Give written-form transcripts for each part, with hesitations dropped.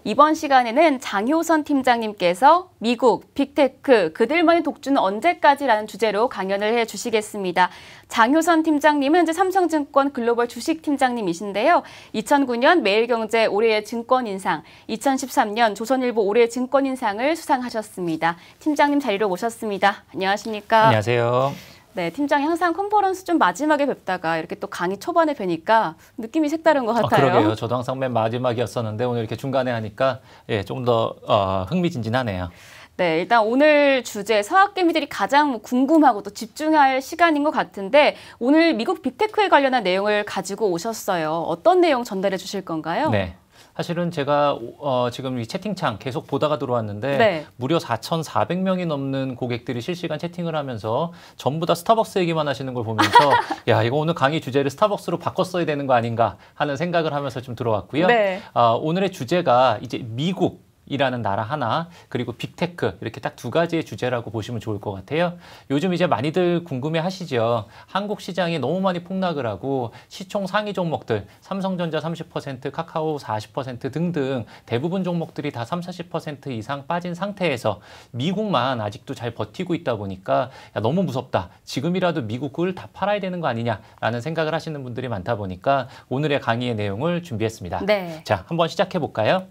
이번 시간에는 장효선 팀장님께서 미국, 빅테크, 그들만의 독주는 언제까지라는 주제로 강연을 해주시겠습니다. 장효선 팀장님은 현재 삼성증권 글로벌 주식팀장님이신데요. 2009년 매일경제 올해의 증권인상, 2013년 조선일보 올해의 증권인상을 수상하셨습니다. 팀장님 자리로 모셨습니다. 안녕하십니까? 안녕하세요. 네, 팀장이 항상 컨퍼런스 좀 마지막에 뵙다가 이렇게 또 강의 초반에 뵈니까 느낌이 색다른 것 같아요. 그러게요. 저도 항상 맨 마지막이었었는데 오늘 이렇게 중간에 하니까 좀 더 흥미진진하네요. 네, 일단 오늘 주제 서학개미들이 가장 궁금하고 또 집중할 시간인 것 같은데 오늘 미국 빅테크에 관련한 내용을 가지고 오셨어요. 어떤 내용 전달해 주실 건가요? 네. 사실은 제가 지금 이 채팅창 계속 보다가 들어왔는데 네. 무려 4,400명이 넘는 고객들이 실시간 채팅을 하면서 전부 다 스타벅스 얘기만 하시는 걸 보면서 야, 이거 오늘 강의 주제를 스타벅스로 바꿨어야 되는 거 아닌가 하는 생각을 하면서 좀 들어왔고요. 네. 오늘의 주제가 이제 미국이라는 나라 하나, 그리고 빅테크, 이렇게 딱 두 가지의 주제라고 보시면 좋을 것 같아요. 요즘 이제 많이들 궁금해 하시죠. 한국 시장이 너무 많이 폭락을 하고 시총 상위 종목들, 삼성전자 30%, 카카오 40% 등등 대부분 종목들이 다 30, 40% 이상 빠진 상태에서 미국만 아직도 잘 버티고 있다 보니까 야, 너무 무섭다. 지금이라도 미국을 다 팔아야 되는 거 아니냐라는 생각을 하시는 분들이 많다 보니까 오늘의 강의의 내용을 준비했습니다. 네. 자, 한번 시작해 볼까요?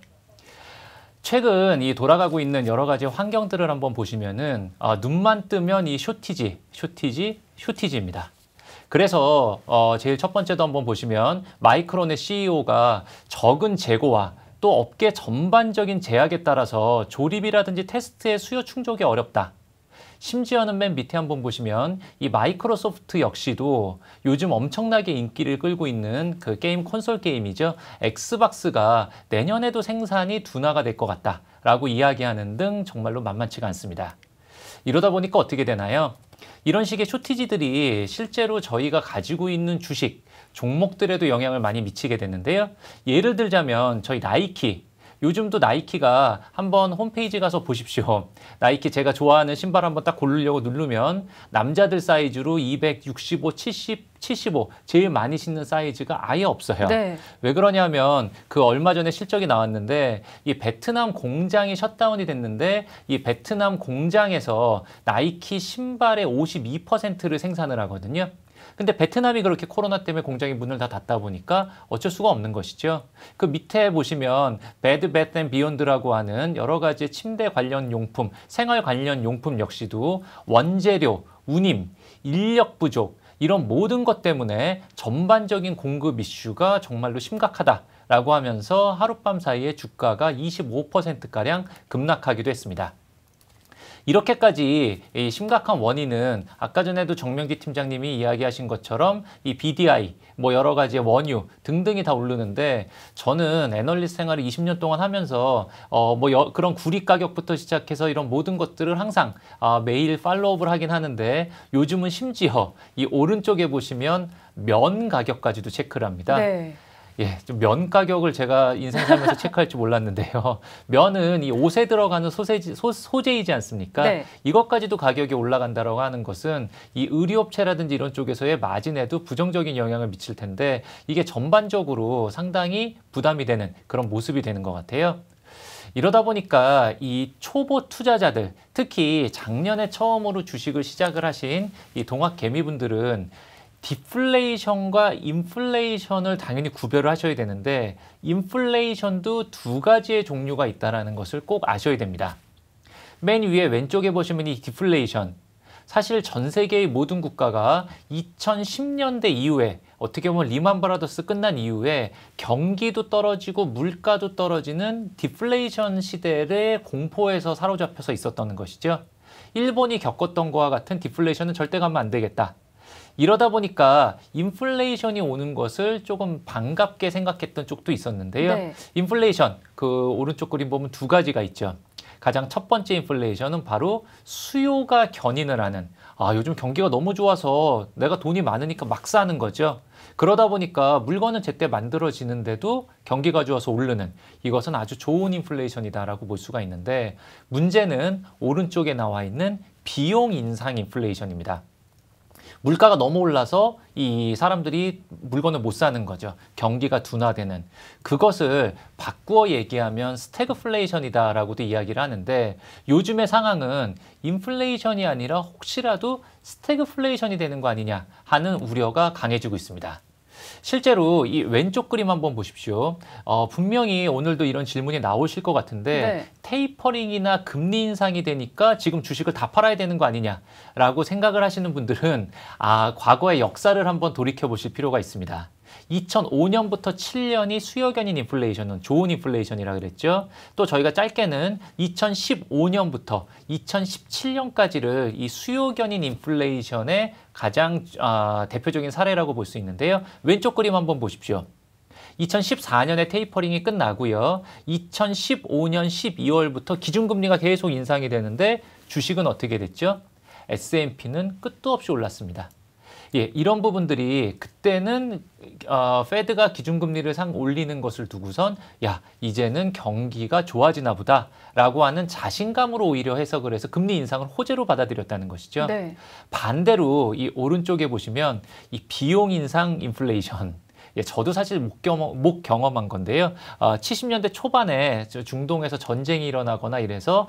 최근 이 돌아가고 있는 여러 가지 환경들을 한번 보시면은 눈만 뜨면 이 쇼티지입니다. 그래서 제일 첫 번째도 한번 보시면 마이크론의 CEO가 적은 재고와 또 업계 전반적인 제약에 따라서 조립이라든지 테스트의 수요 충족이 어렵다. 심지어는 맨 밑에 한번 보시면 이 마이크로소프트 역시도 요즘 엄청나게 인기를 끌고 있는 그 게임 콘솔 게임이죠. 엑스박스가 내년에도 생산이 둔화가 될 것 같다라고 이야기하는 등 정말로 만만치가 않습니다. 이러다 보니까 어떻게 되나요? 이런 식의 쇼티지들이 실제로 저희가 가지고 있는 주식, 종목들에도 영향을 많이 미치게 되는데요. 예를 들자면 저희 나이키, 요즘도 나이키가 한번 홈페이지 가서 보십시오. 나이키 제가 좋아하는 신발 한번 딱 고르려고 누르면 남자들 사이즈로 265, 70, 75 제일 많이 신는 사이즈가 아예 없어요. 네. 왜 그러냐면 그 얼마 전에 실적이 나왔는데 이 베트남 공장이 셧다운이 됐는데 이 베트남 공장에서 나이키 신발의 52%를 생산을 하거든요. 근데 베트남이 그렇게 코로나 때문에 공장이 문을 다 닫다 보니까 어쩔 수가 없는 것이죠. 그 밑에 보시면 베드 배드 앤 비욘드라고 하는 여러 가지 침대 관련 용품, 생활 관련 용품 역시도 원재료, 운임, 인력 부족 이런 모든 것 때문에 전반적인 공급 이슈가 정말로 심각하다라고 하면서 하룻밤 사이에 주가가 25%가량 급락하기도 했습니다. 이렇게까지 이 심각한 원인은 아까 전에도 정명기 팀장님이 이야기하신 것처럼 이 BDI, 뭐 여러 가지의 원유 등등이 다 오르는데 저는 애널리스트 생활을 20년 동안 하면서 그런 구리 가격부터 시작해서 이런 모든 것들을 항상 매일 팔로우업을 하긴 하는데 요즘은 심지어 이 오른쪽에 보시면 면 가격까지도 체크를 합니다. 네. 예, 좀 면 가격을 제가 인생 살면서 체크할 줄 몰랐는데요. 면은 이 옷에 들어가는 소재이지 않습니까? 네. 이것까지도 가격이 올라간다고 하는 것은 이 의류업체라든지 이런 쪽에서의 마진에도 부정적인 영향을 미칠 텐데 이게 전반적으로 상당히 부담이 되는 그런 모습이 되는 것 같아요. 이러다 보니까 이 초보 투자자들, 특히 작년에 처음으로 주식을 시작을 하신 이 동학개미분들은 디플레이션과 인플레이션을 당연히 구별을 하셔야 되는데 인플레이션도 두 가지의 종류가 있다는 것을 꼭 아셔야 됩니다. 맨 위에 왼쪽에 보시면 이 디플레이션. 사실 전 세계의 모든 국가가 2010년대 이후에 어떻게 보면 리만 브라더스 끝난 이후에 경기도 떨어지고 물가도 떨어지는 디플레이션 시대의 공포에서 사로잡혀서 있었던 것이죠. 일본이 겪었던 것과 같은 디플레이션은 절대 가면 안 되겠다. 이러다 보니까 인플레이션이 오는 것을 조금 반갑게 생각했던 쪽도 있었는데요. 네. 인플레이션, 그 오른쪽 그림 보면 두 가지가 있죠. 가장 첫 번째 인플레이션은 바로 수요가 견인을 하는 요즘 경기가 너무 좋아서 내가 돈이 많으니까 막 사는 거죠. 그러다 보니까 물건은 제때 만들어지는데도 경기가 좋아서 오르는 이것은 아주 좋은 인플레이션이다라고 볼 수가 있는데 문제는 오른쪽에 나와 있는 비용 인상 인플레이션입니다. 물가가 너무 올라서 이 사람들이 물건을 못 사는 거죠. 경기가 둔화되는. 그것을 바꾸어 얘기하면 스태그플레이션이다라고도 이야기를 하는데 요즘의 상황은 인플레이션이 아니라 혹시라도 스태그플레이션이 되는 거 아니냐 하는 우려가 강해지고 있습니다. 실제로 이 왼쪽 그림 한번 보십시오. 분명히 오늘도 이런 질문이 나오실 것 같은데 네. 테이퍼링이나 금리 인상이 되니까 지금 주식을 다 팔아야 되는 거 아니냐라고 생각을 하시는 분들은 과거의 역사를 한번 돌이켜 보실 필요가 있습니다. 2005년부터 7년이 수역연인 인플레이션은 좋은 인플레이션이라 그랬죠. 또 저희가 짧게는 2015년부터 2017년까지를 이 수요견인 인플레이션의 가장 대표적인 사례라고 볼 수 있는데요. 왼쪽 그림 한번 보십시오. 2014년에 테이퍼링이 끝나고요. 2015년 12월부터 기준금리가 계속 인상이 되는데 주식은 어떻게 됐죠? S&P는 끝도 없이 올랐습니다. 예, 이런 부분들이 그때는 페드가 기준금리를 올리는 것을 두고선 이제는 경기가 좋아지나 보다라고 하는 자신감으로 오히려 해석을 해서 금리 인상을 호재로 받아들였다는 것이죠. 네. 반대로 이 오른쪽에 보시면 이 비용 인상 인플레이션. 예, 저도 사실 못 경험한 건데요. 70년대 초반에 중동에서 전쟁이 일어나거나 이래서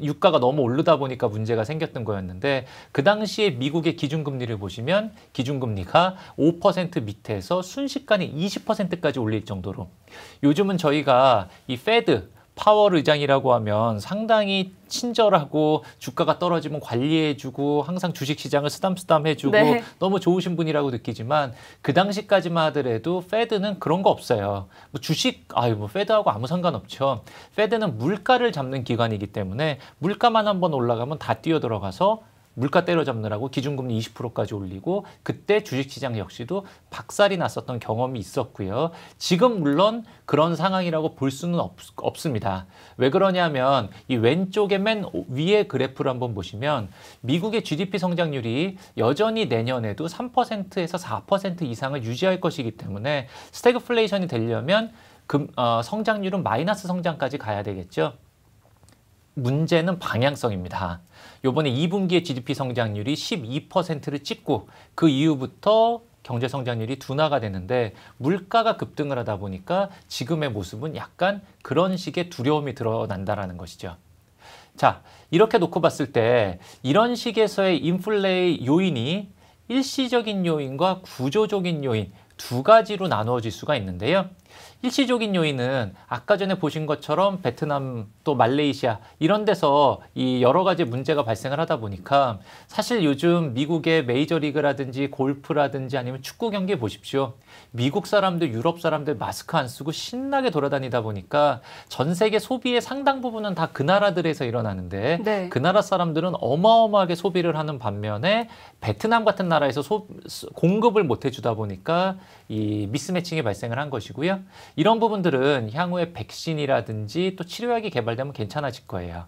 유가가 너무 오르다 보니까 문제가 생겼던 거였는데 그 당시에 미국의 기준금리를 보시면 기준금리가 5% 밑에서 순식간에 20%까지 올릴 정도로 요즘은 저희가 이 페드 파월 의장이라고 하면 상당히 친절하고 주가가 떨어지면 관리해주고 항상 주식시장을 쓰담쓰담 해주고 네. 너무 좋으신 분이라고 느끼지만 그 당시까지만 하더라도 페드는 그런 거 없어요. 페드하고 아무 상관없죠. 페드는 물가를 잡는 기관이기 때문에 물가만 한번 올라가면 다 뛰어들어가서 물가 때려잡느라고 기준금리 20%까지 올리고 그때 주식시장 역시도 박살이 났었던 경험이 있었고요. 지금 물론 그런 상황이라고 볼 수는 없습니다. 왜 그러냐면 이 왼쪽에 맨 위에 그래프를 한번 보시면 미국의 GDP 성장률이 여전히 내년에도 3%에서 4% 이상을 유지할 것이기 때문에 스태그플레이션이 되려면 성장률은 마이너스 성장까지 가야 되겠죠. 문제는 방향성입니다. 요번에 2분기의 GDP 성장률이 12%를 찍고 그 이후부터 경제 성장률이 둔화가 되는데 물가가 급등을 하다 보니까 지금의 모습은 약간 그런 식의 두려움이 드러난다라는 것이죠. 자, 이렇게 놓고 봤을 때 이런 식에서의 인플레이 요인이 일시적인 요인과 구조적인 요인 두 가지로 나누어질 수가 있는데요. 일시적인 요인은 아까 전에 보신 것처럼 베트남 또 말레이시아 이런 데서 이 여러 가지 문제가 발생을 하다 보니까 사실 요즘 미국의 메이저리그라든지 골프라든지 아니면 축구 경기 보십시오. 미국 사람들, 유럽 사람들 마스크 안 쓰고 신나게 돌아다니다 보니까 전 세계 소비의 상당 부분은 다 그 나라들에서 일어나는데 네. 그 나라 사람들은 어마어마하게 소비를 하는 반면에 베트남 같은 나라에서 공급을 못 해주다 보니까 이 미스매칭이 발생을 한 것이고요. 이런 부분들은 향후에 백신이라든지 또 치료약이 개발되면 괜찮아질 거예요.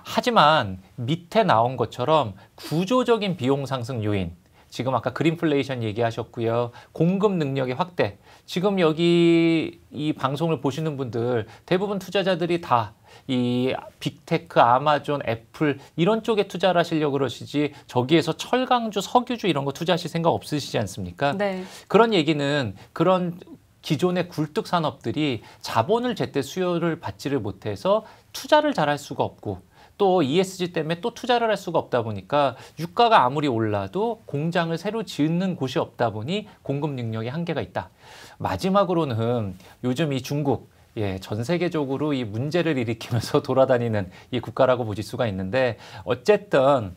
하지만 밑에 나온 것처럼 구조적인 비용 상승 요인, 지금 아까 그린플레이션 얘기하셨고요. 공급 능력의 확대. 지금 여기 이 방송을 보시는 분들 대부분 투자자들이 다 이 빅테크, 아마존, 애플 이런 쪽에 투자를 하시려고 그러시지 저기에서 철강주, 석유주 이런 거 투자하실 생각 없으시지 않습니까? 네. 그런 얘기는 그런 기존의 굴뚝 산업들이 자본을 제때 수요를 받지를 못해서 투자를 잘 할 수가 없고 또 ESG 때문에 또 투자를 할 수가 없다 보니까 유가가 아무리 올라도 공장을 새로 짓는 곳이 없다 보니 공급 능력에 한계가 있다. 마지막으로는 요즘 이 중국 전 세계적으로 이 문제를 일으키면서 돌아다니는 이 국가라고 보실 수가 있는데 어쨌든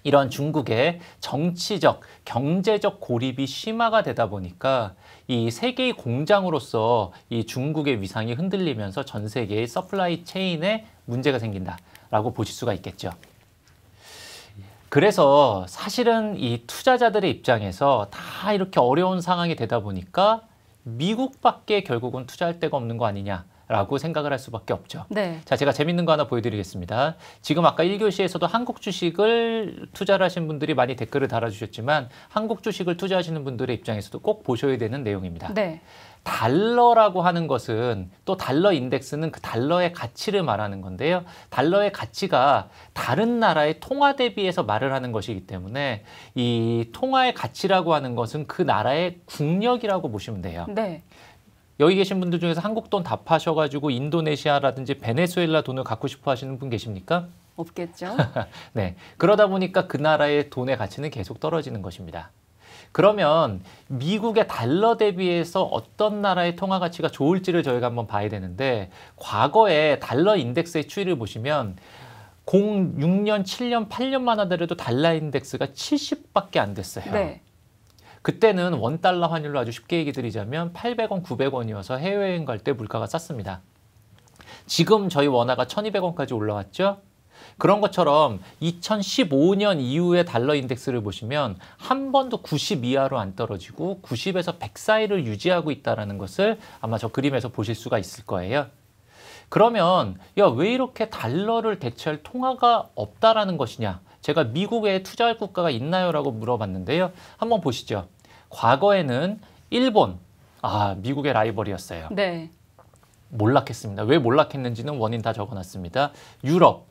이런 중국의 정치적, 경제적 고립이 심화가 되다 보니까 이 세계의 공장으로서 이 중국의 위상이 흔들리면서 전 세계의 서플라이 체인에 문제가 생긴다라고 보실 수가 있겠죠. 그래서 사실은 이 투자자들의 입장에서 다 이렇게 어려운 상황이 되다 보니까 미국밖에 결국은 투자할 데가 없는 거 아니냐라고 생각을 할 수밖에 없죠. 네. 자, 제가 재밌는 거 하나 보여드리겠습니다. 지금 아까 1교시에서도 한국 주식을 투자를 하신 분들이 많이 댓글을 달아주셨지만 한국 주식을 투자하시는 분들의 입장에서도 꼭 보셔야 되는 내용입니다. 네. 달러라고 하는 것은 또 달러 인덱스는 그 달러의 가치를 말하는 건데요. 달러의 가치가 다른 나라의 통화 대비해서 말을 하는 것이기 때문에 이 통화의 가치라고 하는 것은 그 나라의 국력이라고 보시면 돼요. 네. 여기 계신 분들 중에서 한국 돈 다 파셔가지고 인도네시아라든지 베네수엘라 돈을 갖고 싶어 하시는 분 계십니까? 없겠죠. 네. 그러다 보니까 그 나라의 돈의 가치는 계속 떨어지는 것입니다. 그러면 미국의 달러 대비해서 어떤 나라의 통화 가치가 좋을지를 저희가 한번 봐야 되는데 과거에 달러 인덱스의 추이를 보시면 06년, 7년, 8년만 하더라도 달러 인덱스가 70밖에 안 됐어요. 네. 그때는 원달러 환율로 아주 쉽게 얘기 드리자면 800원, 900원이어서 해외여행 갈 때 물가가 쌌습니다. 지금 저희 원화가 1200원까지 올라왔죠? 그런 것처럼 2015년 이후의 달러 인덱스를 보시면 한 번도 90 이하로 안 떨어지고 90에서 100 사이를 유지하고 있다는 것을 아마 저 그림에서 보실 수가 있을 거예요. 그러면 야, 왜 이렇게 달러를 대체할 통화가 없다라는 것이냐? 제가 미국에 투자할 국가가 있나요? 라고 물어봤는데요. 한번 보시죠. 과거에는 일본, 미국의 라이벌이었어요. 네. 몰락했습니다. 왜 몰락했는지는 원인 다 적어놨습니다. 유럽,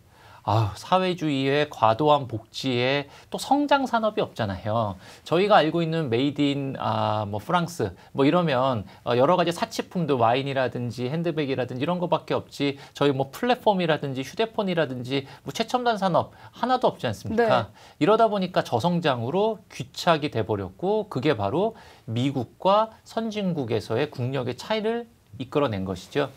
사회주의의 과도한 복지에 또 성장 산업이 없잖아요. 저희가 알고 있는 메이드 인 프랑스 이러면 여러 가지 사치품들 와인이라든지 핸드백이라든지 이런 거밖에 없지 저희 플랫폼이라든지 휴대폰이라든지 최첨단 산업 하나도 없지 않습니까? 네. 이러다 보니까 저성장으로 귀착이 돼버렸고 그게 바로 미국과 선진국에서의 국력의 차이를 이끌어낸 것이죠.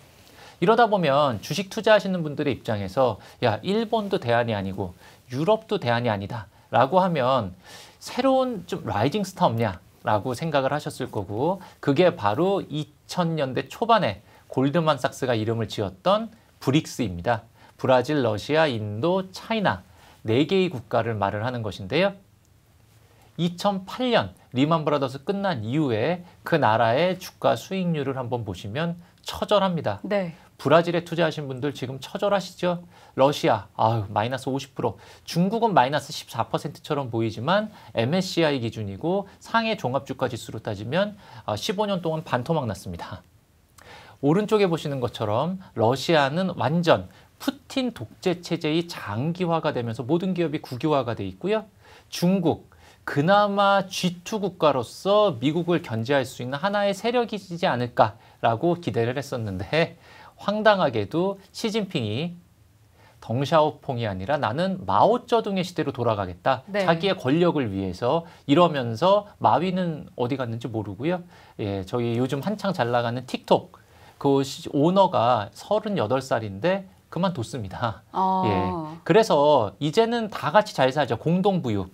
이러다 보면 주식 투자하시는 분들의 입장에서 야, 일본도 대안이 아니고 유럽도 대안이 아니다 라고 하면 새로운 좀 라이징 스타 없냐 라고 생각을 하셨을 거고 그게 바로 2000년대 초반에 골드만삭스가 이름을 지었던 브릭스입니다. 브라질, 러시아, 인도, 차이나 4개의 국가를 말을 하는 것인데요. 2008년 리만 브라더스 끝난 이후에 그 나라의 주가 수익률을 한번 보시면 처절합니다. 네. 브라질에 투자하신 분들 지금 처절하시죠? 러시아, 마이너스 50%, 중국은 마이너스 14%처럼 보이지만 MSCI 기준이고 상해 종합주가지수로 따지면 15년 동안 반토막 났습니다. 오른쪽에 보시는 것처럼 러시아는 완전 푸틴 독재 체제의 장기화가 되면서 모든 기업이 국유화가 돼 있고요. 중국, 그나마 G2 국가로서 미국을 견제할 수 있는 하나의 세력이지 않을까라고 기대를 했었는데 황당하게도 시진핑이 덩샤오퐁이 아니라 나는 마오쩌둥의 시대로 돌아가겠다. 네. 자기의 권력을 위해서 이러면서 마위는 어디 갔는지 모르고요. 예, 저희 요즘 한창 잘 나가는 틱톡 그 오너가 38살인데 그만뒀습니다. 예, 그래서 이제는 다 같이 잘 살죠. 공동부유.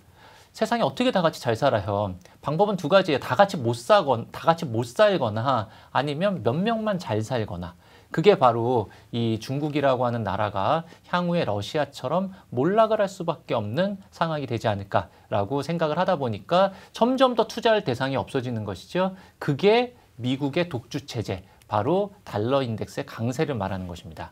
세상에 어떻게 다 같이 잘 살아요? 방법은 두 가지예요. 다 같이 못 살거나 아니면 몇 명만 잘 살거나. 그게 바로 이 중국이라고 하는 나라가 향후에 러시아처럼 몰락을 할 수밖에 없는 상황이 되지 않을까라고 생각을 하다 보니까 점점 더 투자할 대상이 없어지는 것이죠. 그게 미국의 독주 체제, 바로 달러 인덱스의 강세를 말하는 것입니다.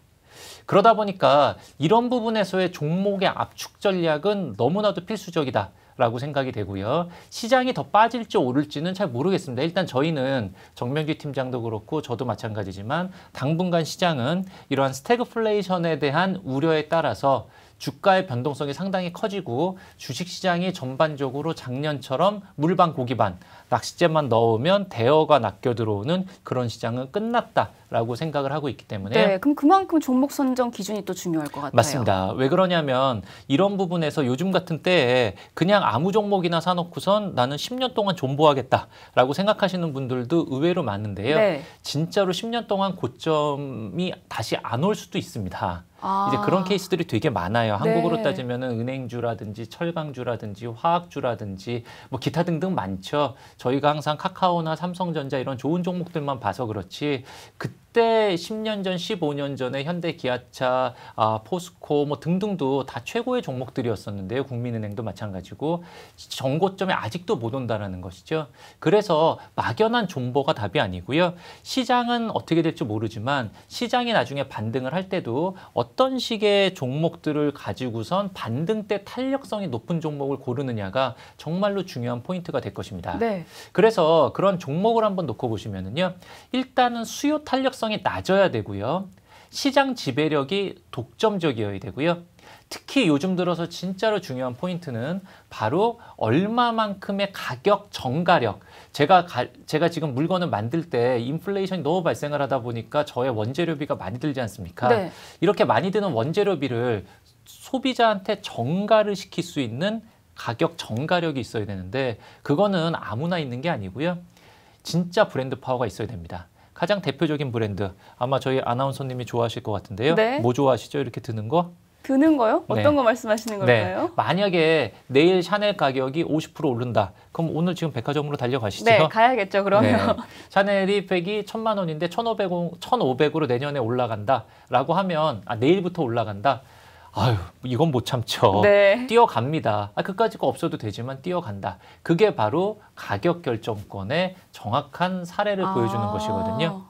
그러다 보니까 이런 부분에서의 종목의 압축 전략은 너무나도 필수적이다. 라고 생각이 되고요. 시장이 더 빠질지 오를지는 잘 모르겠습니다. 일단 저희는 정명기 팀장도 그렇고 저도 마찬가지지만 당분간 시장은 이러한 스태그플레이션에 대한 우려에 따라서 주가의 변동성이 상당히 커지고 주식시장이 전반적으로 작년처럼 물반 고기반 낚싯재만 넣으면 대어가 낚여 들어오는 그런 시장은 끝났다라고 생각을 하고 있기 때문에 네, 그럼 그만큼 종목 선정 기준이 또 중요할 것 같아요. 맞습니다. 왜 그러냐면 이런 부분에서 요즘 같은 때에 그냥 아무 종목이나 사놓고선 나는 10년 동안 존버하겠다라고 생각하시는 분들도 의외로 많은데요. 네. 진짜로 10년 동안 고점이 다시 안 올 수도 있습니다. 이제 그런 케이스들이 되게 많아요. 한국으로 네. 따지면은 은행주라든지 철강주라든지 화학주라든지 기타 등등 많죠. 저희가 항상 카카오나 삼성전자 이런 좋은 종목들만 봐서 그렇지 그때 10년 전, 15년 전에 현대, 기아차, 포스코 뭐 등등도 다 최고의 종목들이었었는데요. 국민은행도 마찬가지고 정고점에 아직도 못 온다라는 것이죠. 그래서 막연한 존버가 답이 아니고요. 시장은 어떻게 될지 모르지만 시장이 나중에 반등을 할 때도 어떤 식의 종목들을 가지고선 반등 때 탄력성이 높은 종목을 고르느냐가 정말로 중요한 포인트가 될 것입니다. 네. 그래서 그런 종목을 한번 놓고 보시면은요. 일단은 수요 탄력성이 낮아야 되고요. 시장 지배력이 독점적이어야 되고요. 특히 요즘 들어서 진짜로 중요한 포인트는 바로 얼마만큼의 가격 정가력. 제가 지금 물건을 만들 때 인플레이션이 너무 발생을 하다 보니까 저의 원재료비가 많이 들지 않습니까? 네. 이렇게 많이 드는 원재료비를 소비자한테 정가를 시킬 수 있는 가격 정가력이 있어야 되는데 그거는 아무나 있는 게 아니고요. 진짜 브랜드 파워가 있어야 됩니다. 가장 대표적인 브랜드, 아마 저희 아나운서님이 좋아하실 것 같은데요. 네. 뭐 좋아하시죠? 이렇게 드는 거? 드는 거요? 네. 어떤 거 말씀하시는 걸까요? 만약에 내일 샤넬 가격이 50% 오른다. 그럼 오늘 지금 백화점으로 달려가시죠? 네, 가야겠죠, 그러면. 네. 샤넬이 백이 1,000만 원인데 1,500으로 내년에 올라간다라고 하면 내일부터 올라간다. 아유, 이건 못 참죠. 네. 뛰어갑니다. 그까짓 거 없어도 되지만 뛰어간다. 그게 바로 가격 결정권의 정확한 사례를 보여주는 것이거든요.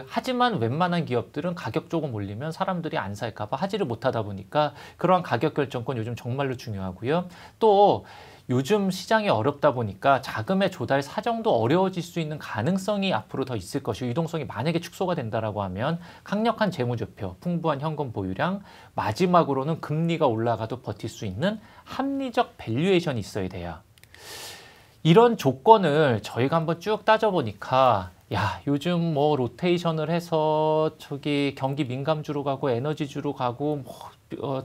하지만 웬만한 기업들은 가격 조금 올리면 사람들이 안 살까 봐 하지를 못하다 보니까 그러한 가격 결정권 요즘 정말로 중요하고요. 또 요즘 시장이 어렵다 보니까 자금의 조달 사정도 어려워질 수 있는 가능성이 앞으로 더 있을 것이고 유동성이 만약에 축소가 된다라고 하면 강력한 재무제표, 풍부한 현금 보유량, 마지막으로는 금리가 올라가도 버틸 수 있는 합리적 밸류에이션이 있어야 돼요. 이런 조건을 저희가 한번 쭉 따져보니까 요즘 뭐 로테이션을 해서 경기 민감주로 가고 에너지주로 가고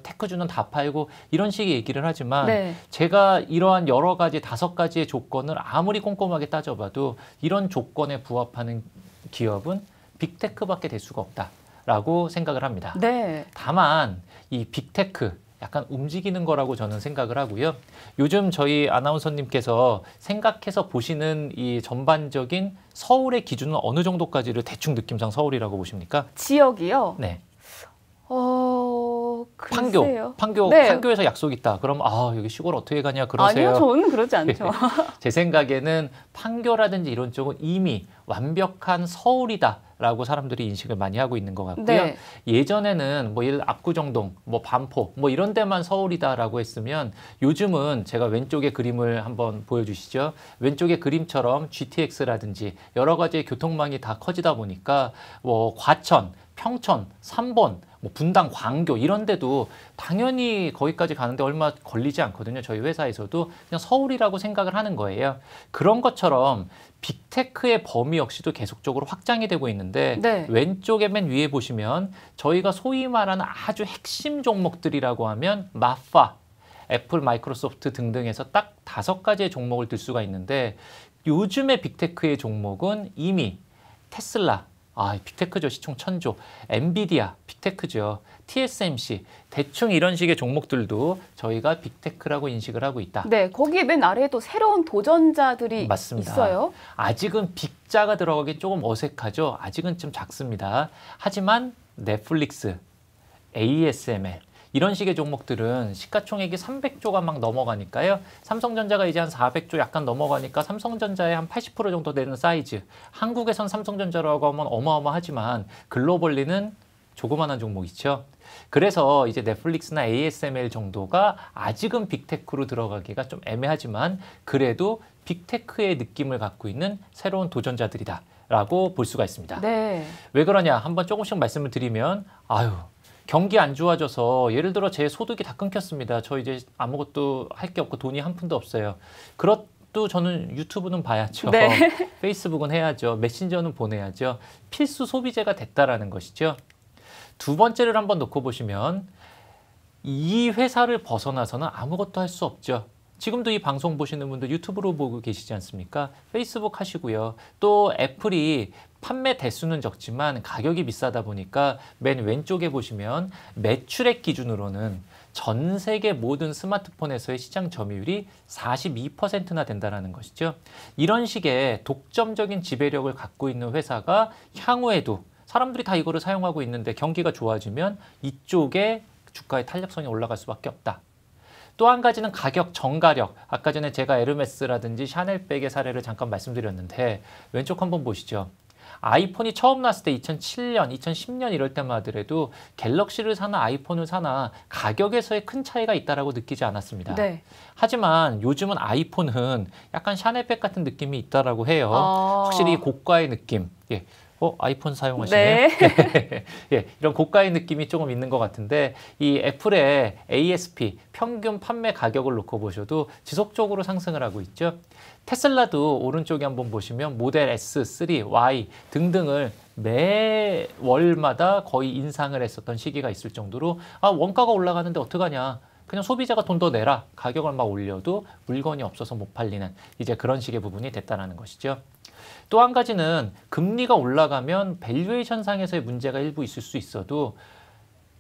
테크주는 다 팔고 이런 식의 얘기를 하지만 네. 제가 이러한 여러 가지 5가지의 조건을 아무리 꼼꼼하게 따져봐도 이런 조건에 부합하는 기업은 빅테크밖에 될 수가 없다라고 생각을 합니다. 네. 다만 이 빅테크 약간 움직이는 거라고 저는 생각을 하고요. 요즘 저희 아나운서님께서 생각해서 보시는 이 전반적인 서울의 기준은 어느 정도까지를 대충 느낌상 서울이라고 보십니까? 지역이요? 네. 글쎄요. 판교에서 약속 있다. 그럼 여기 시골 어떻게 가냐 그러세요. 아니요, 저는 그러지 않죠. 제 생각에는 판교라든지 이런 쪽은 이미 완벽한 서울이다라고 사람들이 인식을 많이 하고 있는 것 같고요. 네. 예전에는 압구정동, 반포 이런 데만 서울이다라고 했으면 요즘은 제가 왼쪽의 그림을 한번 보여주시죠. 왼쪽의 그림처럼 GTX라든지 여러 가지의 교통망이 다 커지다 보니까 과천, 평촌, 삼본, 분당, 광교 이런 데도 당연히 거기까지 가는데 얼마 걸리지 않거든요. 저희 회사에서도 그냥 서울이라고 생각을 하는 거예요. 그런 것처럼 빅테크의 범위 역시도 계속적으로 확장이 되고 있는데 네. 왼쪽에 맨 위에 보시면 저희가 소위 말하는 아주 핵심 종목들이라고 하면 마파, 애플, 마이크로소프트 등등에서 딱 5가지의 종목을 들 수가 있는데 요즘의 빅테크의 종목은 이미 테슬라, 빅테크죠. 시총 1,000조. 엔비디아, 빅테크죠. TSMC, 대충 이런 식의 종목들도 저희가 빅테크라고 인식을 하고 있다. 네, 거기 맨 아래에도 새로운 도전자들이 맞습니다. 있어요. 아직은 빅자가 들어가기 조금 어색하죠. 아직은 좀 작습니다. 하지만 넷플릭스, ASML, 이런 식의 종목들은 시가총액이 300조가 막 넘어가니까요. 삼성전자가 이제 한 400조 약간 넘어가니까 삼성전자의 한 80% 정도 되는 사이즈. 한국에선 삼성전자라고 하면 어마어마하지만 글로벌리는 조그마한 종목이죠. 그래서 이제 넷플릭스나 ASML 정도가 아직은 빅테크로 들어가기가 좀 애매하지만 그래도 빅테크의 느낌을 갖고 있는 새로운 도전자들이다라고 볼 수가 있습니다. 네. 왜 그러냐? 한번 조금씩 말씀을 드리면 경기 안 좋아져서 예를 들어 제 소득이 다 끊겼습니다. 저 이제 아무것도 할 게 없고 돈이 한 푼도 없어요. 그것도 저는 유튜브는 봐야죠. 네. 페이스북은 해야죠. 메신저는 보내야죠. 필수 소비재가 됐다라는 것이죠. 두 번째를 한번 놓고 보시면 이 회사를 벗어나서는 아무것도 할 수 없죠. 지금도 이 방송 보시는 분들 유튜브로 보고 계시지 않습니까? 페이스북 하시고요. 또 애플이 판매 대수는 적지만 가격이 비싸다 보니까 맨 왼쪽에 보시면 매출액 기준으로는 전 세계 모든 스마트폰에서의 시장 점유율이 42%나 된다는 것이죠. 이런 식의 독점적인 지배력을 갖고 있는 회사가 향후에도 사람들이 다 이거를 사용하고 있는데 경기가 좋아지면 이쪽에 주가의 탄력성이 올라갈 수밖에 없다. 또 한 가지는 가격 정가력. 아까 전에 제가 에르메스라든지 샤넬백의 사례를 잠깐 말씀드렸는데 왼쪽 한번 보시죠. 아이폰이 처음 나왔을 때 2007년, 2010년 이럴 때만 하더라도 갤럭시를 사나 아이폰을 사나 가격에서의 큰 차이가 있다라고 느끼지 않았습니다. 네. 하지만 요즘은 아이폰은 약간 샤넬백 같은 느낌이 있다라고 해요. 확실히 고가의 느낌. 예. 아이폰 사용하시네요. 네. 예, 이런 고가의 느낌이 조금 있는 것 같은데 이 애플의 ASP, 평균 판매 가격을 놓고 보셔도 지속적으로 상승을 하고 있죠. 테슬라도 오른쪽에 한번 보시면 모델 S, 3, Y 등등을 매월마다 거의 인상을 했었던 시기가 있을 정도로 원가가 올라가는데 어떡하냐. 그냥 소비자가 돈 더 내라. 가격을 막 올려도 물건이 없어서 못 팔리는 이제 그런 식의 부분이 됐다는 것이죠. 또 한 가지는 금리가 올라가면 밸류에이션 상에서의 문제가 일부 있을 수 있어도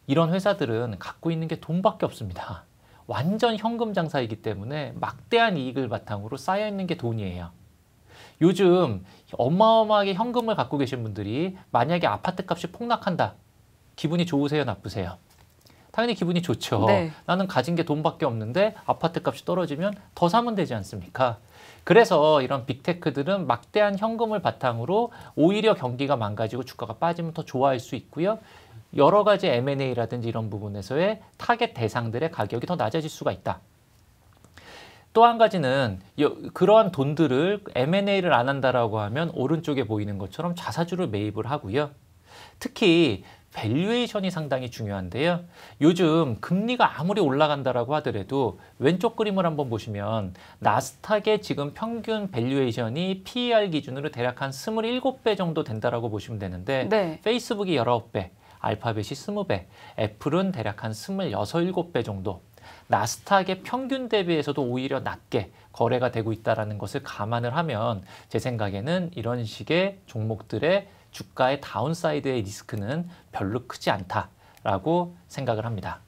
이런 회사들은 갖고 있는 게 돈밖에 없습니다. 완전 현금 장사이기 때문에 막대한 이익을 바탕으로 쌓여있는 게 돈이에요. 요즘 어마어마하게 현금을 갖고 계신 분들이 만약에 아파트 값이 폭락한다. 기분이 좋으세요? 나쁘세요? 당연히 기분이 좋죠. 네. 나는 가진 게 돈밖에 없는데 아파트 값이 떨어지면 더 사면 되지 않습니까? 그래서 이런 빅테크들은 막대한 현금을 바탕으로 오히려 경기가 망가지고 주가가 빠지면 더 좋아할 수 있고요. 여러 가지 M&A라든지 이런 부분에서의 타겟 대상들의 가격이 더 낮아질 수가 있다. 또 한 가지는 그러한 돈들을 M&A를 안 한다라고 하면 오른쪽에 보이는 것처럼 자사주를 매입을 하고요. 특히 밸류에이션이 상당히 중요한데요. 요즘 금리가 아무리 올라간다라고 하더라도 왼쪽 그림을 한번 보시면 나스닥의 지금 평균 밸류에이션이 PER 기준으로 대략 한 27배 정도 된다라고 보시면 되는데 네. 페이스북이 19배, 알파벳이 20배, 애플은 대략 한 26, 7배 정도. 나스닥의 평균 대비해서도 오히려 낮게 거래가 되고 있다는 것을 감안을 하면 제 생각에는 이런 식의 종목들의 주가의 다운사이드의 리스크는 별로 크지 않다라고 생각을 합니다.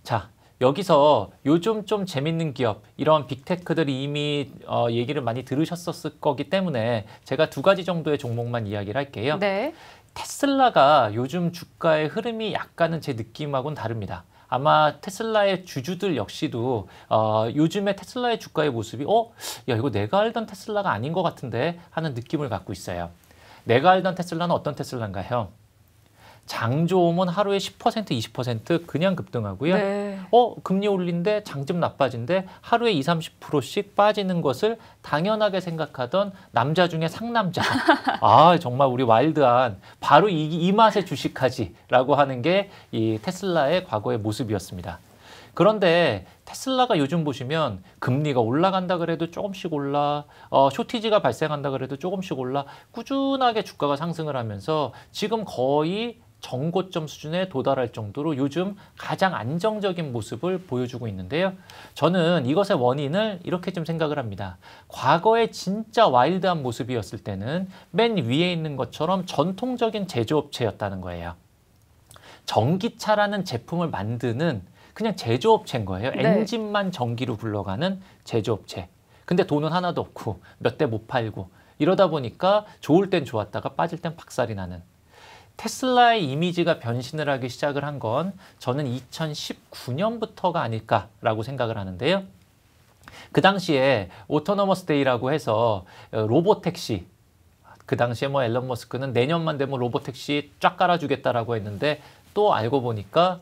자, 여기서 요즘 좀 재밌는 기업, 이런 빅테크들이 이미 얘기를 많이 들으셨었을 거기 때문에 제가 두 가지 정도의 종목만 이야기를 할게요. 네. 테슬라가 요즘 주가의 흐름이 약간은 제 느낌하고는 다릅니다. 아마 테슬라의 주주들 역시도 요즘에 테슬라의 주가의 모습이 야 이거 내가 알던 테슬라가 아닌 것 같은데 하는 느낌을 갖고 있어요. 내가 알던 테슬라는 어떤 테슬라인가요? 장 좋으면 하루에 10%, 20% 그냥 급등하고요. 네. 금리 올린데 장 좀 나빠진데 하루에 20, 30%씩 빠지는 것을 당연하게 생각하던 남자 중에 상남자. 정말 우리 와일드한 바로 이 맛의 주식하지라고 하는 게 이 테슬라의 과거의 모습이었습니다. 그런데 테슬라가 요즘 보시면 금리가 올라간다 그래도 조금씩 올라, 쇼티지가 발생한다 그래도 조금씩 올라, 꾸준하게 주가가 상승을 하면서 지금 거의 정고점 수준에 도달할 정도로 요즘 가장 안정적인 모습을 보여주고 있는데요. 저는 이것의 원인을 이렇게 좀 생각을 합니다. 과거에 진짜 와일드한 모습이었을 때는 맨 위에 있는 것처럼 전통적인 제조업체였다는 거예요. 전기차라는 제품을 만드는 그냥 제조업체인 거예요. 네. 엔진만 전기로 굴러가는 제조업체. 근데 돈은 하나도 없고 몇 대 못 팔고 이러다 보니까 좋을 땐 좋았다가 빠질 땐 박살이 나는. 테슬라의 이미지가 변신을 하기 시작을 한 건 저는 2019년부터가 아닐까라고 생각을 하는데요. 그 당시에 오토노머스 데이라고 해서 로보택시, 그 당시에 앨런 머스크는 내년만 되면 로보택시 쫙 깔아주겠다라고 했는데 또 알고 보니까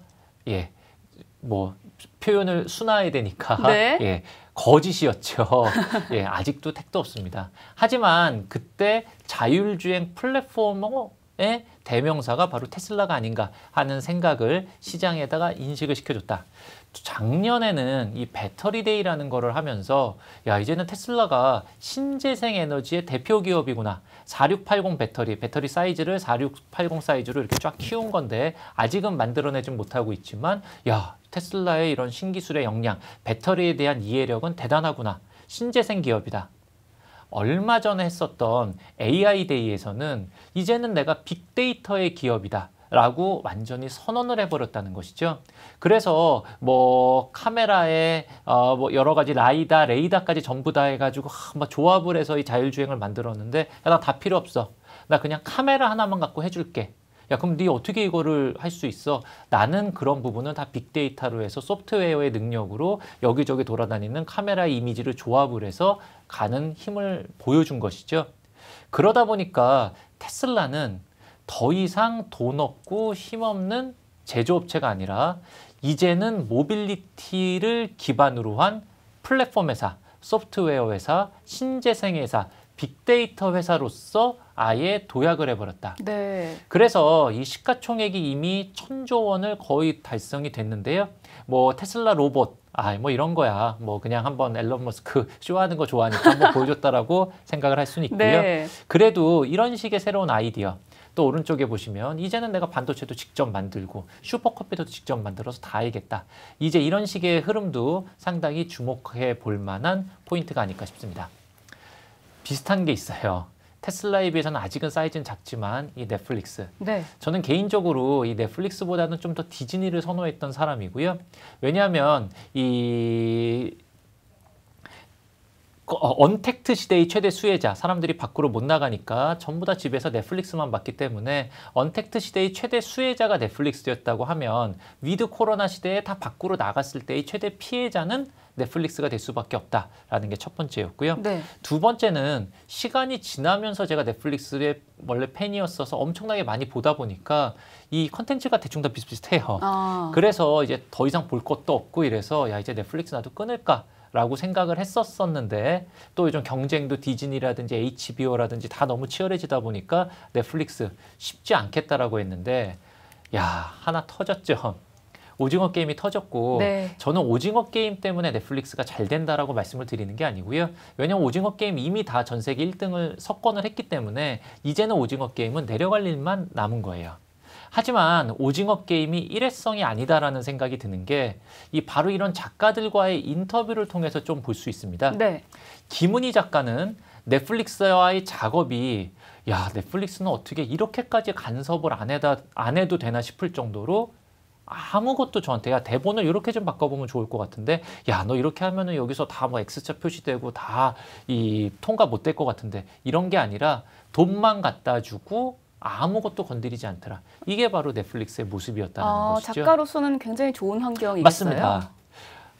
표현을 순화해야 되니까 네. 거짓이었죠. 아직도 택도 없습니다. 하지만 그때 자율주행 플랫폼의 대명사가 바로 테슬라가 아닌가 하는 생각을 시장에다가 인식을 시켜줬다. 작년에는 이 배터리데이라는 거를 하면서 이제는 테슬라가 신재생 에너지의 대표 기업이구나. 4680 배터리 사이즈를 4680 사이즈로 이렇게 쫙 키운 건데 아직은 만들어내지 못하고 있지만 테슬라의 이런 신기술의 역량, 배터리에 대한 이해력은 대단하구나. 신재생 기업이다. 얼마 전에 했었던 AI 데이에서는 이제는 내가 빅데이터의 기업이다 라고 완전히 선언을 해버렸다는 것이죠. 그래서 뭐 카메라에 뭐 여러 가지 라이다, 레이다까지 전부 다 해가지고 막 조합을 해서 이 자율주행을 만들었는데 야, 나 다 필요 없어. 나 그냥 카메라 하나만 갖고 해줄게. 야, 그럼 네 어떻게 이거를 할 수 있어? 나는 그런 부분은 다 빅데이터로 해서 소프트웨어의 능력으로 여기저기 돌아다니는 카메라 이미지를 조합을 해서 가는 힘을 보여준 것이죠. 그러다 보니까 테슬라는 더 이상 돈 없고 힘없는 제조업체가 아니라 이제는 모빌리티를 기반으로 한 플랫폼 회사, 소프트웨어 회사, 신재생 회사, 빅데이터 회사로서 아예 도약을 해버렸다. 네. 그래서 이 시가총액이 이미 1,000조 원을 거의 달성이 됐는데요. 뭐 테슬라 로봇, 뭐 이런 거야. 뭐 그냥 한번 앨런 머스크 쇼하는 거 좋아하니까 한번 보여줬다라고 생각을 할 수는 있고요. 네. 그래도 이런 식의 새로운 아이디어, 또 오른쪽에 보시면 이제는 내가 반도체도 직접 만들고 슈퍼컴퓨터도 직접 만들어서 다 알겠다. 이제 이런 식의 흐름도 상당히 주목해 볼 만한 포인트가 아닐까 싶습니다. 비슷한 게 있어요. 테슬라에 비해서는 아직은 사이즈는 작지만 이 넷플릭스. 네. 저는 개인적으로 이 넷플릭스보다는 좀 더 디즈니를 선호했던 사람이고요. 왜냐하면 이 언택트 시대의 최대 수혜자, 사람들이 밖으로 못 나가니까 전부 다 집에서 넷플릭스만 봤기 때문에 언택트 시대의 최대 수혜자가 넷플릭스였다고 하면 위드 코로나 시대에 다 밖으로 나갔을 때의 최대 피해자는 넷플릭스가 될 수밖에 없다라는 게 첫 번째였고요. 네. 두 번째는 시간이 지나면서 제가 넷플릭스의 원래 팬이었어서 엄청나게 많이 보다 보니까 이 컨텐츠가 대충 다 비슷비슷해요. 그래서 이제 더 이상 볼 것도 없고 이래서 야, 이제 넷플릭스 나도 끊을까? 라고 생각을 했었었는데 또 요즘 경쟁도 디즈니라든지 HBO라든지 다 너무 치열해지다 보니까 넷플릭스 쉽지 않겠다라고 했는데 야, 하나 터졌죠. 오징어 게임이 터졌고 네. 저는 오징어 게임 때문에 넷플릭스가 잘 된다라고 말씀을 드리는 게 아니고요. 왜냐하면 오징어 게임 이미 다 전 세계 1등을 석권을 했기 때문에 이제는 오징어 게임은 내려갈 일만 남은 거예요. 하지만 오징어 게임이 일회성이 아니다라는 생각이 드는 게 이 바로 이런 작가들과의 인터뷰를 통해서 좀 볼 수 있습니다. 네. 김은희 작가는 넷플릭스와의 작업이 야, 넷플릭스는 어떻게 이렇게까지 간섭을 안 해도 되나 싶을 정도로 아무것도 저한테 야, 대본을 이렇게 좀 바꿔보면 좋을 것 같은데 야, 너 이렇게 하면은 여기서 다 뭐 X자 표시되고 다 이 통과 못 될 것 같은데 이런 게 아니라 돈만 갖다 주고 아무것도 건드리지 않더라. 이게 바로 넷플릭스의 모습이었다는 것이죠. 작가로서는 굉장히 좋은 환경이겠어요. 맞습니다.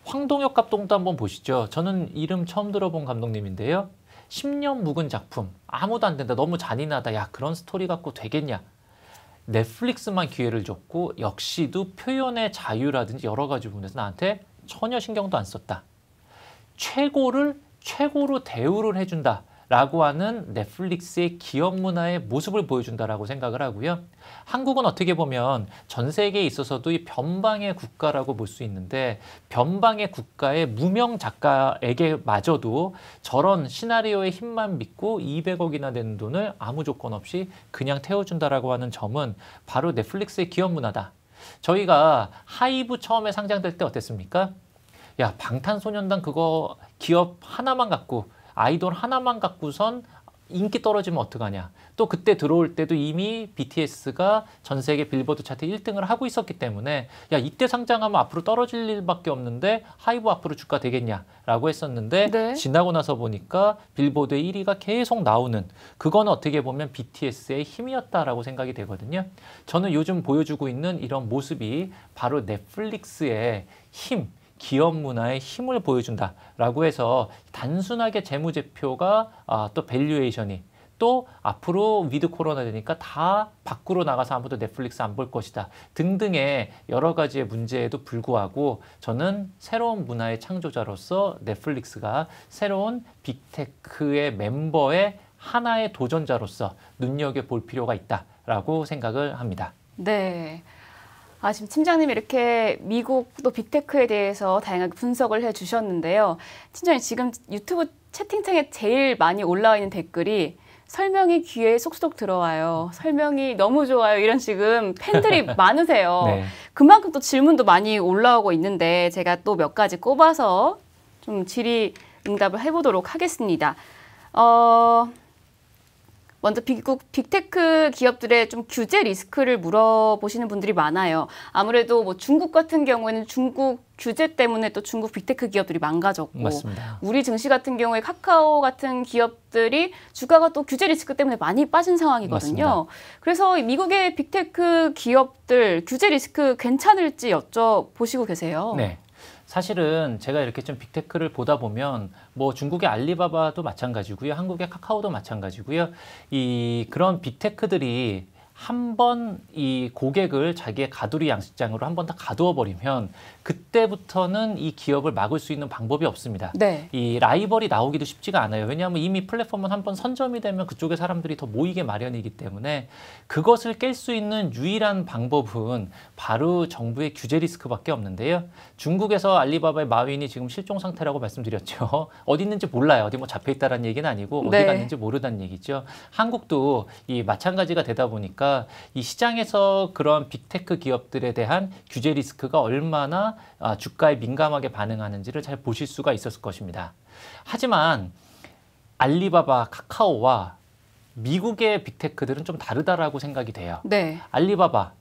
황동혁 감독도 한번 보시죠. 저는 이름 처음 들어본 감독님인데요. 10년 묵은 작품. 아무도 안 된다. 너무 잔인하다. 야, 그런 스토리 갖고 되겠냐. 넷플릭스만 기회를 줬고 역시도 표현의 자유라든지 여러 가지 부분에서 나한테 전혀 신경도 안 썼다. 최고로 대우를 해준다. 라고 하는 넷플릭스의 기업 문화의 모습을 보여준다라고 생각을 하고요. 한국은 어떻게 보면 전 세계에 있어서도 이 변방의 국가라고 볼 수 있는데 변방의 국가의 무명 작가에게마저도 저런 시나리오의 힘만 믿고 200억이나 되는 돈을 아무 조건 없이 그냥 태워준다라고 하는 점은 바로 넷플릭스의 기업 문화다. 저희가 하이브 처음에 상장될 때 어땠습니까? 야, 방탄소년단 그거 기업 하나만 갖고 아이돌 하나만 갖고선 인기 떨어지면 어떡하냐. 또 그때 들어올 때도 이미 BTS가 전 세계 빌보드 차트 1등을 하고 있었기 때문에 야, 이때 상장하면 앞으로 떨어질 일밖에 없는데 하이브 앞으로 주가 되겠냐라고 했었는데 네. 지나고 나서 보니까 빌보드 1위가 계속 나오는 그거는 어떻게 보면 BTS의 힘이었다라고 생각이 되거든요. 저는 요즘 보여주고 있는 이런 모습이 바로 넷플릭스의 힘, 기업 문화의 힘을 보여준다라고 해서 단순하게 재무제표가 또 밸류에이션이 또 앞으로 위드 코로나 되니까 다 밖으로 나가서 아무도 넷플릭스 안 볼 것이다 등등의 여러 가지의 문제에도 불구하고 저는 새로운 문화의 창조자로서 넷플릭스가 새로운 빅테크의 멤버의 하나의 도전자로서 눈여겨볼 필요가 있다라고 생각을 합니다. 네. 지금 팀장님이 이렇게 미국 또 빅테크에 대해서 다양하게 분석을 해주셨는데요. 팀장님 지금 유튜브 채팅창에 제일 많이 올라와 있는 댓글이 설명이 귀에 쏙쏙 들어와요. 설명이 너무 좋아요. 이런 지금 팬들이 많으세요. 네. 그만큼 또 질문도 많이 올라오고 있는데 제가 또 몇 가지 꼽아서 좀 질의응답을 해보도록 하겠습니다. 먼저 미국 빅테크 기업들의 좀 규제 리스크를 물어보시는 분들이 많아요. 아무래도 뭐 중국 같은 경우에는 중국 규제 때문에 또 중국 빅테크 기업들이 망가졌고, 맞습니다. 우리 증시 같은 경우에 카카오 같은 기업들이 주가가 또 규제 리스크 때문에 많이 빠진 상황이거든요. 맞습니다. 그래서 미국의 빅테크 기업들 규제 리스크 괜찮을지 여쭤보시고 계세요. 네. 사실은 제가 이렇게 좀 빅테크를 보다 보면 뭐 중국의 알리바바도 마찬가지고요. 한국의 카카오도 마찬가지고요. 그런 빅테크들이 한 번 이 고객을 자기의 가두리 양식장으로 한 번 다 가두어 버리면 그때부터는 이 기업을 막을 수 있는 방법이 없습니다. 네. 이 라이벌이 나오기도 쉽지가 않아요. 왜냐하면 이미 플랫폼은 한 번 선점이 되면 그쪽의 사람들이 더 모이게 마련이기 때문에 그것을 깰 수 있는 유일한 방법은 바로 정부의 규제 리스크밖에 없는데요. 중국에서 알리바바의 마윈이 지금 실종 상태라고 말씀드렸죠. 어디 있는지 몰라요. 어디 뭐 잡혀 있다라는 얘기는 아니고 어디 네. 갔는지 모르다는 얘기죠. 한국도 이 마찬가지가 되다 보니까 이 시장에서 그런 빅테크 기업들에 대한 규제 리스크가 얼마나 주가에 민감하게 반응하는지를 잘 보실 수가 있었을 것입니다. 하지만 알리바바, 카카오와 미국의 빅테크들은 좀 다르다라고 생각이 돼요. 네. 알리바바,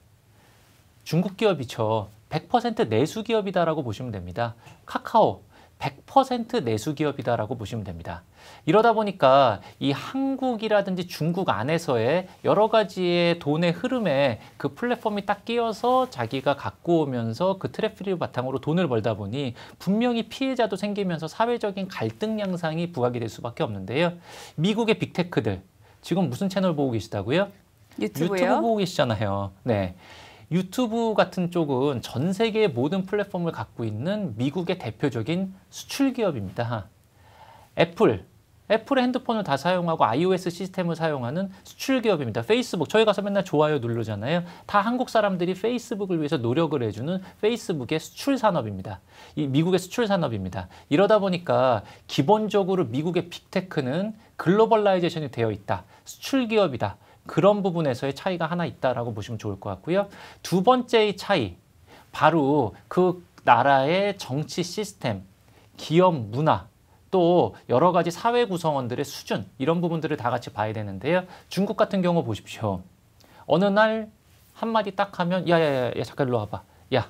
중국 기업이죠. 100% 내수 기업이다라고 보시면 됩니다. 카카오, 100% 내수 기업이다라고 보시면 됩니다. 이러다 보니까 이 한국이라든지 중국 안에서의 여러 가지의 돈의 흐름에 그 플랫폼이 딱 끼어서 자기가 갖고 오면서 그 트래픽을 바탕으로 돈을 벌다 보니 분명히 피해자도 생기면서 사회적인 갈등 양상이 부각이 될 수밖에 없는데요. 미국의 빅테크들, 지금 무슨 채널 보고 계시다고요? 유튜브요? 유튜브 보고 계시잖아요. 네. 유튜브 같은 쪽은 전 세계의 모든 플랫폼을 갖고 있는 미국의 대표적인 수출 기업입니다. 애플의 핸드폰을 다 사용하고 iOS 시스템을 사용하는 수출 기업입니다. 페이스북, 저희 가서 맨날 좋아요 누르잖아요. 다 한국 사람들이 페이스북을 위해서 노력을 해주는 페이스북의 수출 산업입니다. 이 미국의 수출 산업입니다. 이러다 보니까 기본적으로 미국의 빅테크는 글로벌라이제이션이 되어 있다. 수출 기업이다. 그런 부분에서의 차이가 하나 있다라고 보시면 좋을 것 같고요. 두 번째의 차이, 바로 그 나라의 정치 시스템, 기업 문화, 또 여러 가지 사회 구성원들의 수준, 이런 부분들을 다 같이 봐야 되는데요. 중국 같은 경우 보십시오. 어느 날 한마디 딱 하면 야야야 잠깐 일로 와봐. 야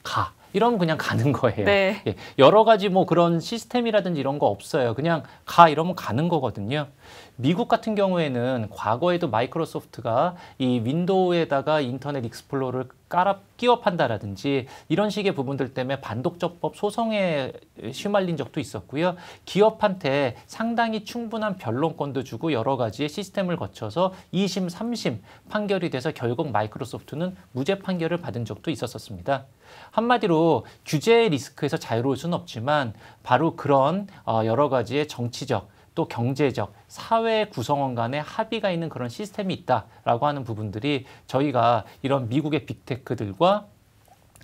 가. 이러면 그냥 가는 거예요. 네. 예, 여러 가지 뭐 그런 시스템이라든지 이런 거 없어요. 그냥 가 이러면 가는 거거든요. 미국 같은 경우에는 과거에도 마이크로소프트가 이 윈도우에다가 인터넷 익스플로러를 끼워 판다라든지 이런 식의 부분들 때문에 반독점법 소송에 휘말린 적도 있었고요. 기업한테 상당히 충분한 변론권도 주고 여러 가지의 시스템을 거쳐서 2심, 3심 판결이 돼서 결국 마이크로소프트는 무죄 판결을 받은 적도 있었습니다. 한마디로 규제 리스크에서 자유로울 수는 없지만 바로 그런 여러 가지의 정치적 또 경제적, 사회 구성원 간의 합의가 있는 그런 시스템이 있다라고 하는 부분들이 저희가 이런 미국의 빅테크들과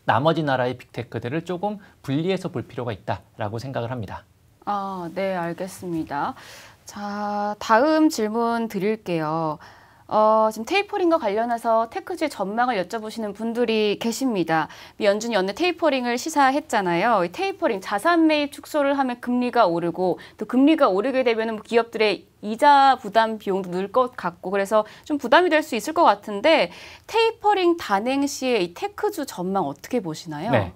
나머지 나라의 빅테크들을 조금 분리해서 볼 필요가 있다라고 생각을 합니다. 네, 알겠습니다. 자, 다음 질문 드릴게요. 지금 테이퍼링과 관련해서 테크주의 전망을 여쭤보시는 분들이 계십니다. 연준 연내 테이퍼링을 시사했잖아요. 이 테이퍼링, 자산 매입 축소를 하면 금리가 오르고 또 금리가 오르게 되면 기업들의 이자 부담 비용도 늘 것 같고 그래서 좀 부담이 될 수 있을 것 같은데 테이퍼링 단행 시에 이 테크주 전망 어떻게 보시나요? 네,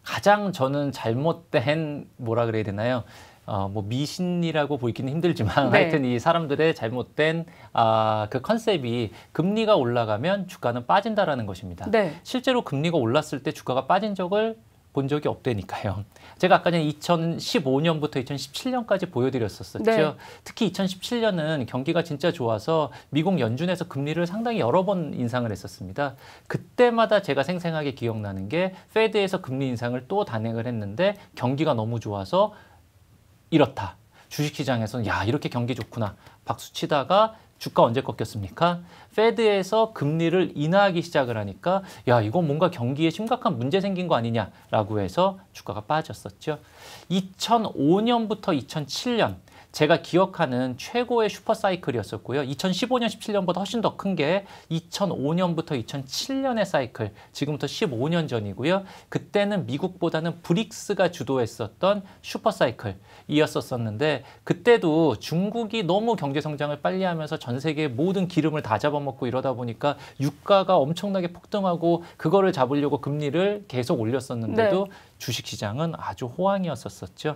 가장 저는 잘못된 뭐라 그래야 되나요? 뭐 미신이라고 보이기는 힘들지만 네. 하여튼 이 사람들의 잘못된 그 컨셉이 금리가 올라가면 주가는 빠진다라는 것입니다. 네. 실제로 금리가 올랐을 때 주가가 빠진 적을 본 적이 없다니까요. 제가 아까 전에 2015년부터 2017년까지 보여드렸었죠. 네. 특히 2017년은 경기가 진짜 좋아서 미국 연준에서 금리를 상당히 여러 번 인상을 했었습니다. 그때마다 제가 생생하게 기억나는 게 페드에서 금리 인상을 또 단행을 했는데 경기가 너무 좋아서 이렇다. 주식시장에서는 야 이렇게 경기 좋구나. 박수 치다가 주가 언제 꺾였습니까? 페드에서 금리를 인하하기 시작을 하니까 야 이건 뭔가 경기에 심각한 문제 생긴 거 아니냐라고 해서 주가가 빠졌었죠. 2005년부터 2007년 제가 기억하는 최고의 슈퍼사이클이었었고요. 2015년, 17년보다 훨씬 더 큰 게 2005년부터 2007년의 사이클, 지금부터 15년 전이고요. 그때는 미국보다는 브릭스가 주도했었던 슈퍼사이클이었었는데 그때도 중국이 너무 경제 성장을 빨리 하면서 전 세계의 모든 기름을 다 잡아먹고 이러다 보니까 유가가 엄청나게 폭등하고 그거를 잡으려고 금리를 계속 올렸었는데도 주식시장은 아주 호황이었었죠.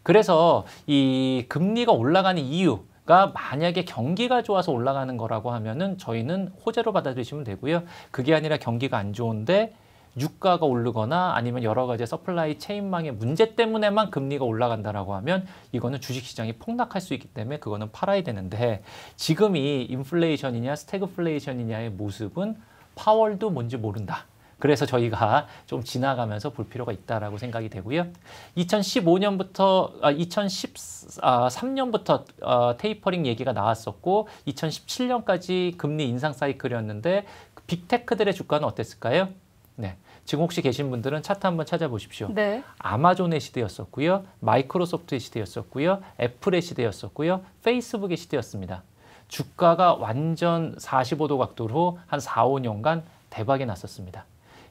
그래서 이 금리가 올라가는 이유가 만약에 경기가 좋아서 올라가는 거라고 하면은 저희는 호재로 받아들이시면 되고요. 그게 아니라 경기가 안 좋은데 유가가 오르거나 아니면 여러 가지 서플라이 체인망의 문제 때문에만 금리가 올라간다라고 하면 이거는 주식시장이 폭락할 수 있기 때문에 그거는 팔아야 되는데 지금 이 인플레이션이냐 스태그플레이션이냐의 모습은 파월도 뭔지 모른다. 그래서 저희가 좀 지나가면서 볼 필요가 있다라고 생각이 되고요. 2013년부터 테이퍼링 얘기가 나왔었고 2017년까지 금리 인상 사이클이었는데 빅테크들의 주가는 어땠을까요? 네, 지금 혹시 계신 분들은 차트 한번 찾아보십시오. 네. 아마존의 시대였었고요. 마이크로소프트의 시대였었고요. 애플의 시대였었고요. 페이스북의 시대였습니다. 주가가 완전 45도 각도로 한 4, 5년간 대박이 났었습니다.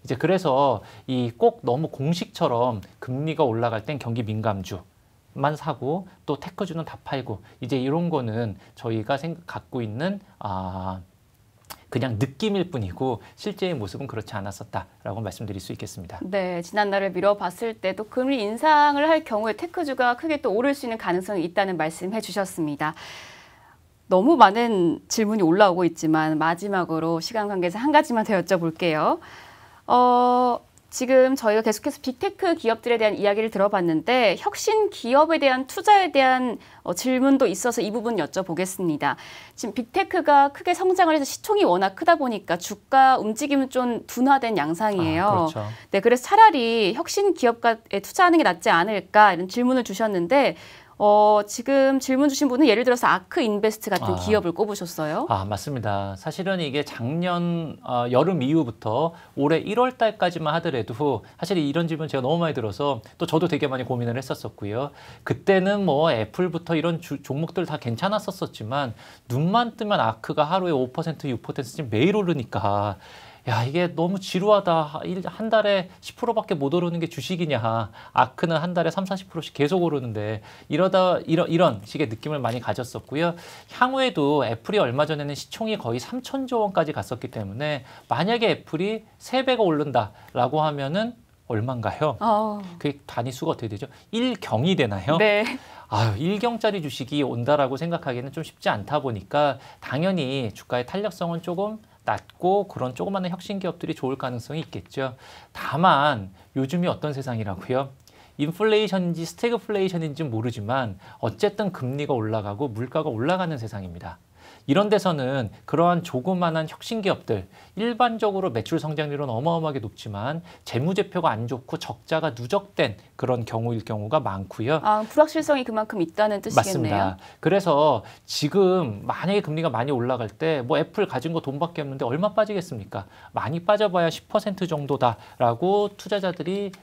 이제 그래서 이 꼭 너무 공식처럼 금리가 올라갈 땐 경기 민감주만 사고 또 테크주는 다 팔고 이제 이런 거는 저희가 갖고 있는 그냥 느낌일 뿐이고 실제의 모습은 그렇지 않았었다라고 말씀드릴 수 있겠습니다. 네, 지난날을 미뤄봤을 때도 금리 인상을 할 경우에 테크주가 크게 또 오를 수 있는 가능성이 있다는 말씀해 주셨습니다. 너무 많은 질문이 올라오고 있지만 마지막으로 시간 관계상 한 가지만 더 여쭤볼게요. 지금 저희가 계속해서 빅테크 기업들에 대한 이야기를 들어봤는데 혁신 기업에 대한 투자에 대한 질문도 있어서 이 부분 여쭤보겠습니다. 지금 빅테크가 크게 성장을 해서 시총이 워낙 크다 보니까 주가 움직임은 좀 둔화된 양상이에요. 그렇죠. 네, 그래서 차라리 혁신 기업에 투자하는 게 낫지 않을까 이런 질문을 주셨는데 지금 질문 주신 분은 예를 들어서 아크인베스트 같은 기업을 꼽으셨어요. 맞습니다. 사실은 이게 작년 여름 이후부터 올해 1월 달까지만 하더라도 사실 이런 질문 제가 너무 많이 들어서 또 저도 되게 많이 고민을 했었었고요. 그때는 뭐 애플부터 이런 종목들 다 괜찮았었지만 눈만 뜨면 아크가 하루에 5%, 6%씩 매일 오르니까 야, 이게 너무 지루하다. 한 달에 10%밖에 못 오르는 게 주식이냐. 아크는 한 달에 3, 40%씩 계속 오르는데 이런 식의 느낌을 많이 가졌었고요. 향후에도 애플이 얼마 전에는 시총이 거의 3,000조 원까지 갔었기 때문에 만약에 애플이 3배가 오른다라고 하면은 얼마인가요? 그 단위수가 어떻게 되죠? 1경이 되나요? 네. 1경짜리 주식이 온다라고 생각하기는 좀 쉽지 않다 보니까 당연히 주가의 탄력성은 조금 낮고 그런 조그마한 혁신 기업들이 좋을 가능성이 있겠죠. 다만 요즘이 어떤 세상이라고요? 인플레이션인지 스태그플레이션인지 모르지만 어쨌든 금리가 올라가고 물가가 올라가는 세상입니다. 이런 데서는 그러한 조그만한 혁신 기업들 일반적으로 매출 성장률은 어마어마하게 높지만 재무제표가 안 좋고 적자가 누적된 그런 경우일 경우가 많고요. 불확실성이 그만큼 있다는 뜻이겠네요. 맞습니다. 그래서 지금 만약에 금리가 많이 올라갈 때 뭐 애플 가진 거 돈밖에 없는데 얼마 빠지겠습니까? 많이 빠져봐야 10% 정도다라고 투자자들이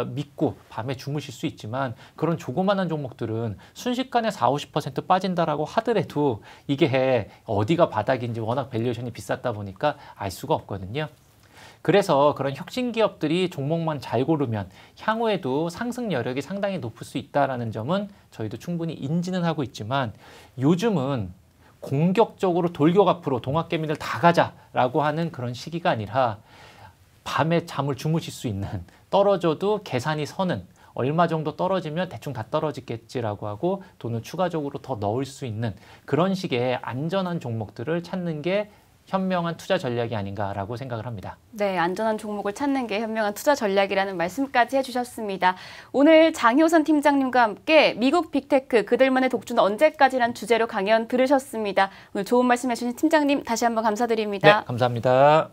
믿고 밤에 주무실 수 있지만 그런 조그마한 종목들은 순식간에 4, 50% 빠진다라고 하더라도 이게 어디가 바닥인지 워낙 밸류에이션이 비쌌다 보니까 알 수가 없거든요. 그래서 그런 혁신 기업들이 종목만 잘 고르면 향후에도 상승 여력이 상당히 높을 수 있다는 점은 저희도 충분히 인지는 하고 있지만 요즘은 공격적으로 돌격 앞으로 동학개미들 다 가자라고 하는 그런 시기가 아니라 밤에 잠을 주무실 수 있는 떨어져도 계산이 서는 얼마 정도 떨어지면 대충 다 떨어지겠지라고 하고 돈을 추가적으로 더 넣을 수 있는 그런 식의 안전한 종목들을 찾는 게 현명한 투자 전략이 아닌가라고 생각을 합니다. 네, 안전한 종목을 찾는 게 현명한 투자 전략이라는 말씀까지 해주셨습니다. 오늘 장효선 팀장님과 함께 미국 빅테크 그들만의 독주는 언제까지란 주제로 강연 들으셨습니다. 오늘 좋은 말씀 해주신 팀장님 다시 한번 감사드립니다. 네, 감사합니다.